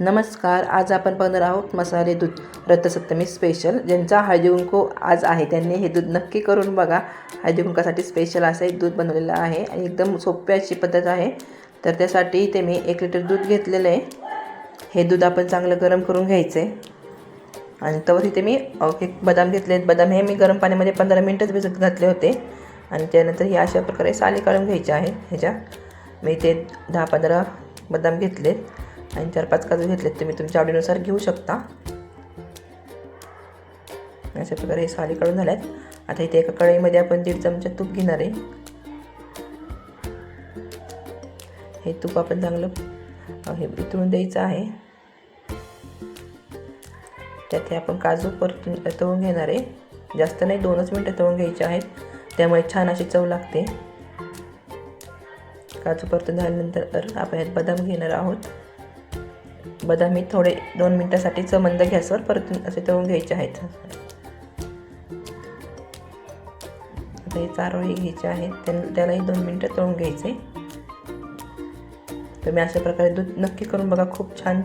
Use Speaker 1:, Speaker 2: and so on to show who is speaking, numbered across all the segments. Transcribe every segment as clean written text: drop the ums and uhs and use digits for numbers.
Speaker 1: नमस्कार. आज आपण बघणार आहोत मसाले दूध रथसप्तमी स्पेशल. ज्यांचा हळदी कुंकू आज आहे त्यांनी हे दूध नक्की करून बघा. हळदी कुंकासाठी स्पेशल असं एक दूध बनवलेलं आहे आणि एकदम सोपी अशी पद्धत आहे. तर त्यासाठी ते मी 1 लिटर दूध घेतलेलं आहे. हे दूध आपण चांगलं गरम करून घ्यायचं आहे आणि तवर इथे मी एक बदाम घेतले आहेत. बदाम हे मी गरम पाण्यामध्ये 15 मिनटच भिजत घातले होते आणि त्यानंतर हे अशा प्रकारे साली काढून घ्यायचे आहेत. ह्याच्या मी ते 10-15 बदाम घेतलेत आणि 4-5 काजू घेतलेत. तुम्ही तुमच्या आवडीनुसार घेऊ शकता. अशा प्रकारे हे साली काढून झाल्यात. आता इथे एका कढईमध्ये आपण 1.5 चमचा तूप घेणार आहे. हे तूप आपण चांगलं हे वितळून द्यायचं आहे. त्यात हे आपण काजू परतून तळून घेणार आहे. जास्त नाही, 2च मिनटं तळून घ्यायचे आहेत, त्यामुळे छान अशी चव लागते. काजू परतून झाल्यानंतर आपण यात बदाम घेणार आहोत. बदाम मी थोडे 2 मिनटासाठी मंद गॅसवर परतून असे तळून घ्यायचे आहेत. आता हे चारोळी घ्यायचे आहेत, त्यालाही 2 मिनटं तळून घ्यायचे. तुम्ही अशा प्रकारे दूध नक्की करून बघा, खूप छान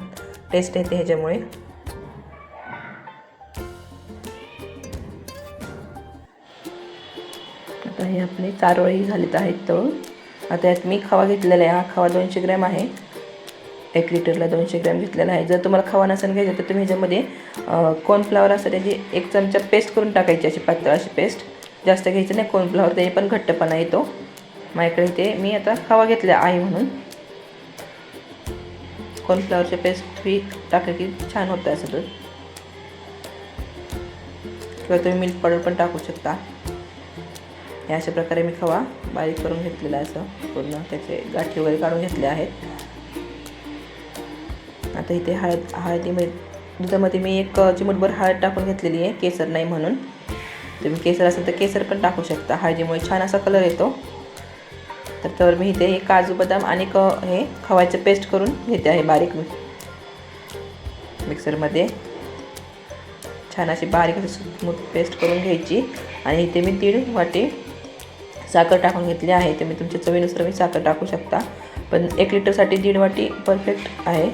Speaker 1: टेस्ट येते ह्याच्यामुळे. आता हे आपले चारोळी झालेत आहेत तळून. आता यात मी खवा घेतलेला आहे. हा खवा 200 ग्रॅम आहे. 1 लिटरला 200 ग्रॅम घेतलेला आहे. जर तुम्हाला खवा नसेल घ्यायचा तर तुम्ही ह्याच्यामध्ये कॉर्नफ्लॉवर असं त्याची 1 चमचा पेस्ट करून टाकायची, अशी पातळ अशी पेस्ट. जास्त घ्यायचं नाही कॉर्नफ्लॉवर, त्याने पण घट्टपणा येतो. माझ्याकडे इथे मी आता खवा घेतला आहे म्हणून कॉर्नफ्लॉवरची पेस्ट ही टाकली की छान होतं असं दूध. किंवा तुम्ही मिल्क पावडर पण टाकू शकता. हे अशा प्रकारे मी खवा बारीक करून घेतलेला आहे. असं पूर्ण त्याचे गाठी वगैरे काढून घेतले आहेत. आता इथे हळदीमध्ये दुधामध्ये मी 1 चिमूटभर हळद टाकून घेतलेली आहे, केसर नाही म्हणून. तुम्ही केसर असेल तर केसर पण टाकू शकता. हळदीमुळे छान असा कलर येतो. तर मी इथे हे काजू बदाम आणि हे खवाचं पेस्ट करून घेते आहे बारीक मिक्सरमध्ये. छान अशी बारीक अशी स्मूथ पेस्ट करून घ्यायची. आणि इथे मी 1.5 वाटी साखर टाकून घेतली आहे. तुम्ही तुमच्या चवीनुसार मी साखर टाकू शकता, पण 1 लिटरसाठी 1.5 वाटी परफेक्ट आहे.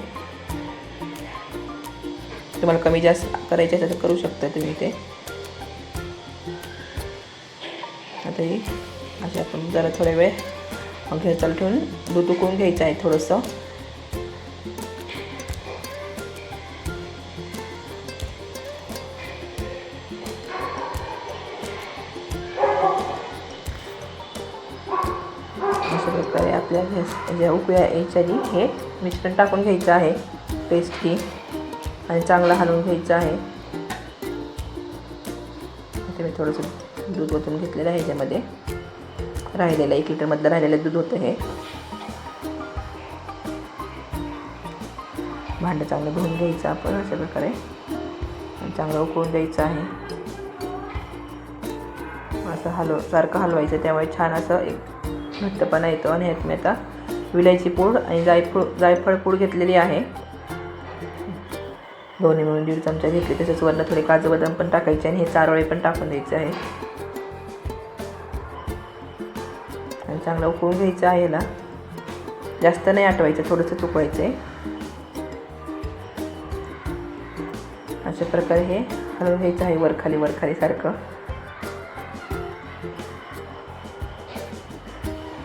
Speaker 1: तुम्हाला कमी जास्त करायचे असेल तर करू शकता तुम्ही इथे. आता ही असे आपण जरा थोडा वेळ गॅस चालू ठेवून दूध उकळून घ्यायचं आहे थोडंसं. अशा प्रकारे आपल्या ज्या उकळ्या यायच्या आधी हे मिश्रण टाकून घ्यायचं आहे, पेस्ट ही, आणि चांगलं हलवून घ्यायचं आहे. इथे मी थोडंसं दूध ओतून घेतलेलं आहे. ह्याच्यामध्ये राहिलेलं 1 लिटरमधलं राहिलेलं दूध होतं हे. भांडं चांगलं धुवून घ्यायचं आपण अशा प्रकारे आणि चांगलं उकळून द्यायचं आहे. असं सारखं हलवायचं, त्यामुळे छान असं एक घट्टपणा येतो. आणि ह्यात मी आता विलायची पूड आणि जायफळ पूड घेतलेली आहे. दोन्ही मिळून 1.5 चमचा घेतले. तसेच वरनं थोडे काजू बदाम पण टाकायचे आणि हे चारोळे पण टाकून द्यायचे आहे. आणि चांगलं उकळून घ्यायचं आहे. याला जास्त नाही आटवायचं, थोडंसं उकळायचं आहे. अशा प्रकारे हे हलवून घ्यायचं आहे वरखाली सारखं.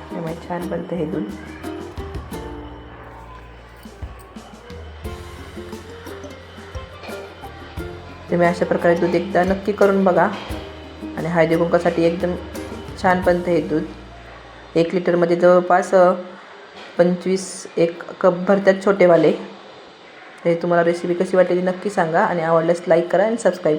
Speaker 1: त्यामुळे छान बनतं हे दूध. तुम्ही अशा प्रकारे दूध एकदा नक्की करून बघा. आणि हळदी कुंकासाठी एकदम छान बनतं हे दूध. 1 लिटरमध्ये जवळपास 25 कप भरतात छोटेवाले. हे तुम्हाला रेसिपी कशी वाटली नक्की सांगा आणि आवडल्यास लाईक करा आणि सबस्क्राईब.